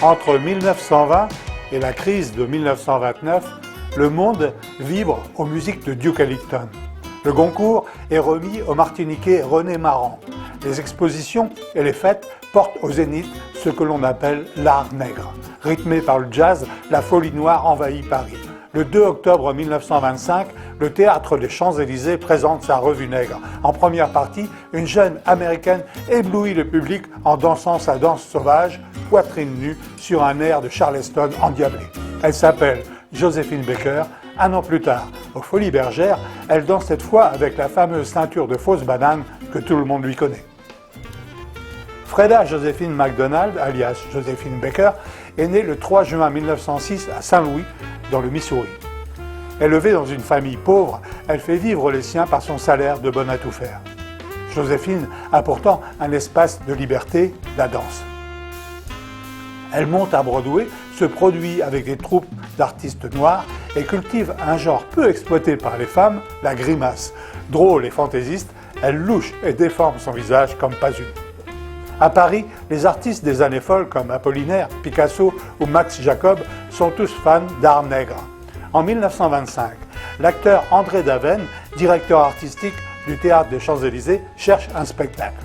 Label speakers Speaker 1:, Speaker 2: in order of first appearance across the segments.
Speaker 1: Entre 1920 et la crise de 1929, le monde vibre aux musiques de Duke Ellington. Le Goncourt est remis au Martiniquais René Marant. Les expositions et les fêtes portent au zénith ce que l'on appelle l'art nègre. Rythmé par le jazz, la folie noire envahit Paris. Le 2 octobre 1925, le Théâtre des Champs-Élysées présente sa revue nègre. En première partie, une jeune américaine éblouit le public en dansant sa danse sauvage, poitrine nue, sur un air de Charleston endiablé. Elle s'appelle Joséphine Baker. Un an plus tard, aux Folies Bergères, elle danse cette fois avec la fameuse ceinture de fausse banane que tout le monde lui connaît. Freda Joséphine MacDonald, alias Joséphine Baker, est née le 3 juin 1906 à Saint-Louis, dans le Missouri. Élevée dans une famille pauvre, elle fait vivre les siens par son salaire de bonne à tout faire. Joséphine a pourtant un espace de liberté, la danse. Elle monte à Broadway, se produit avec des troupes d'artistes noirs et cultive un genre peu exploité par les femmes, la grimace. Drôle et fantaisiste, elle louche et déforme son visage comme pas une. À Paris, les artistes des années folles comme Apollinaire, Picasso ou Max Jacob sont tous fans d'art nègre. En 1925, l'acteur André Daven, directeur artistique du Théâtre des Champs-Élysées, cherche un spectacle.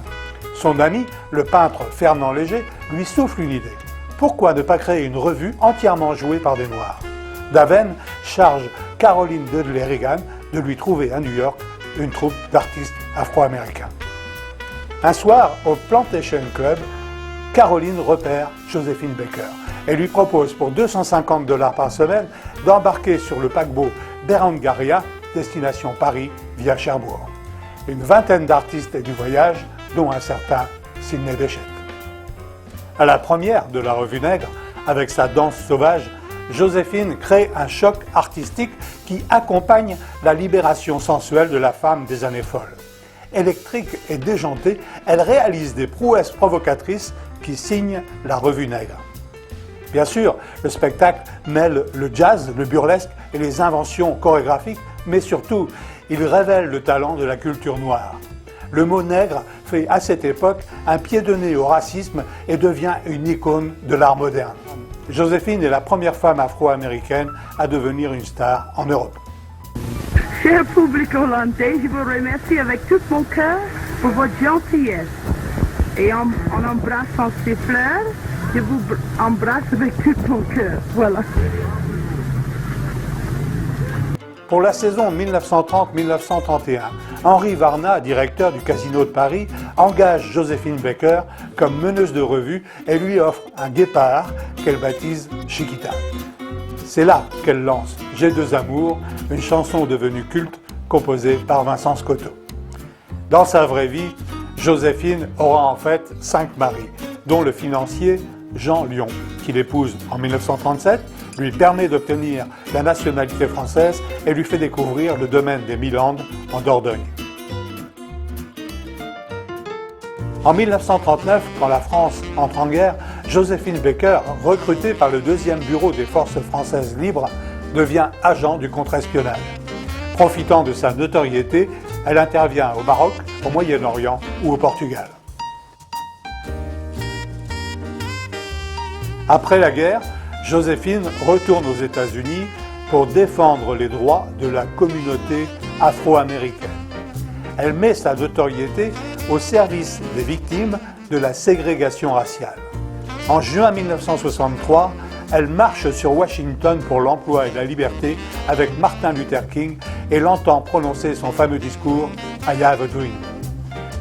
Speaker 1: Son ami, le peintre Fernand Léger, lui souffle une idée. Pourquoi ne pas créer une revue entièrement jouée par des Noirs? Daven charge Caroline Dudley-Reagan de lui trouver à New York une troupe d'artistes afro-américains. Un soir, au Plantation Club, Caroline repère Joséphine Baker et lui propose pour $250 par semaine d'embarquer sur le paquebot Berengaria, destination Paris via Cherbourg. Une vingtaine d'artistes et du voyage, dont un certain Sidney Bechet. À la première de la revue nègre, avec sa danse sauvage, Joséphine crée un choc artistique qui accompagne la libération sensuelle de la femme des années folles. Électrique et déjantée, elle réalise des prouesses provocatrices qui signent la revue nègre. Bien sûr, le spectacle mêle le jazz, le burlesque et les inventions chorégraphiques, mais surtout, il révèle le talent de la culture noire. Le mot nègre fait à cette époque un pied de nez au racisme et devient une icône de l'art moderne. Joséphine est la première femme afro-américaine à devenir une star en Europe.
Speaker 2: Cher public hollandais, je vous remercie avec tout mon cœur pour votre gentillesse. Et en embrassant ces fleurs, je vous embrasse avec tout mon cœur. Voilà.
Speaker 1: Pour la saison 1930-1931, Henri Varna, directeur du Casino de Paris, engage Joséphine Baker comme meneuse de revue et lui offre un guépard qu'elle baptise Chiquita. C'est là qu'elle lance J'ai deux amours, une chanson devenue culte composée par Vincent Scotto. Dans sa vraie vie, Joséphine aura en fait 5 maris, dont le financier Jean Lion, qu'il épouse en 1937, lui permet d'obtenir la nationalité française et lui fait découvrir le domaine des Milandes en Dordogne. En 1939, quand la France entre en guerre, Joséphine Baker, recrutée par le 2e bureau des forces françaises libres, devient agent du contre-espionnage. Profitant de sa notoriété, elle intervient au Maroc, au Moyen-Orient ou au Portugal. Après la guerre, Joséphine retourne aux États-Unis pour défendre les droits de la communauté afro-américaine. Elle met sa notoriété au service des victimes de la ségrégation raciale. En juin 1963, elle marche sur Washington pour l'emploi et la liberté avec Martin Luther King et l'entend prononcer son fameux discours « I have a dream ».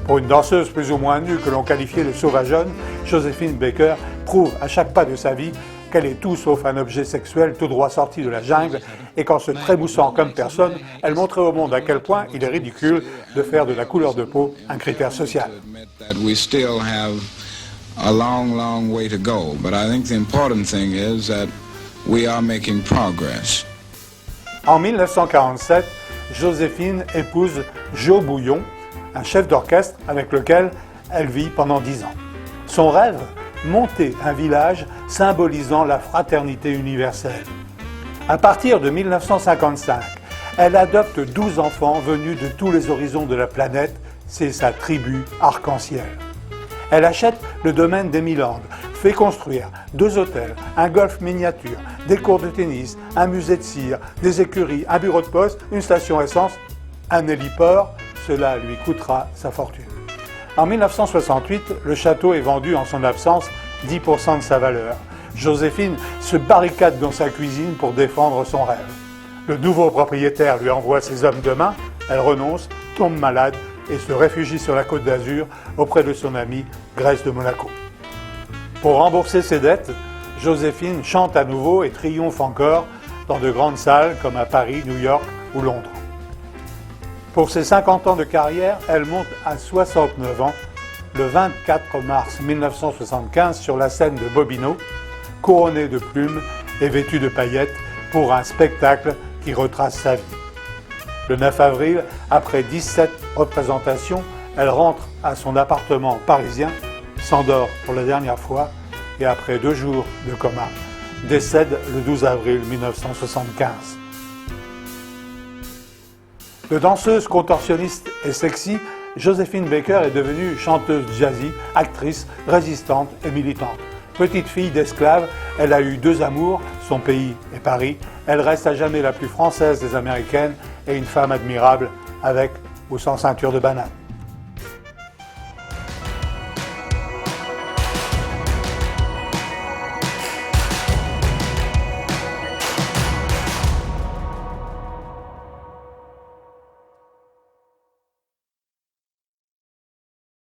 Speaker 1: Pour une danseuse plus ou moins nue que l'on qualifiait de sauvageonne, Joséphine Baker prouve à chaque pas de sa vie qu'elle est tout sauf un objet sexuel tout droit sorti de la jungle et qu'en se trémoussant comme personne, elle montrait au monde à quel point il est ridicule de faire de la couleur de peau un critère social.
Speaker 3: A long way to go, but I think the important thing is that we are making progress.
Speaker 1: En 1947, Joséphine épouse Joe Bouillon, un chef d'orchestre avec lequel elle vit pendant 10 ans. Son rêve, monter un village symbolisant la fraternité universelle. À partir de 1955, elle adopte 12 enfants venus de tous les horizons de la planète, c'est sa tribu arc-en-ciel. Elle achète le domaine des Milandes, fait construire 2 hôtels, un golf miniature, des cours de tennis, un musée de cire, des écuries, un bureau de poste, une station essence, un héliport. Cela lui coûtera sa fortune. En 1968, le château est vendu en son absence 10% de sa valeur. Joséphine se barricade dans sa cuisine pour défendre son rêve. Le nouveau propriétaire lui envoie ses hommes de main, elle renonce, tombe malade et se réfugie sur la Côte d'Azur auprès de son amie Grace de Monaco. Pour rembourser ses dettes, Joséphine chante à nouveau et triomphe encore dans de grandes salles comme à Paris, New York ou Londres. Pour ses 50 ans de carrière, elle monte à 69 ans, le 24 mars 1975 sur la scène de Bobino, couronnée de plumes et vêtue de paillettes pour un spectacle qui retrace sa vie. Le 9 avril, après 17 représentations, elle rentre à son appartement parisien, s'endort pour la dernière fois et après 2 jours de coma, décède le 12 avril 1975. De danseuse, contorsionniste et sexy, Joséphine Baker est devenue chanteuse jazzy, actrice, résistante et militante. Petite fille d'esclave, elle a eu 2 amours, son pays et Paris. Elle reste à jamais la plus française des Américaines et une femme admirable avec ou sans ceinture de banane.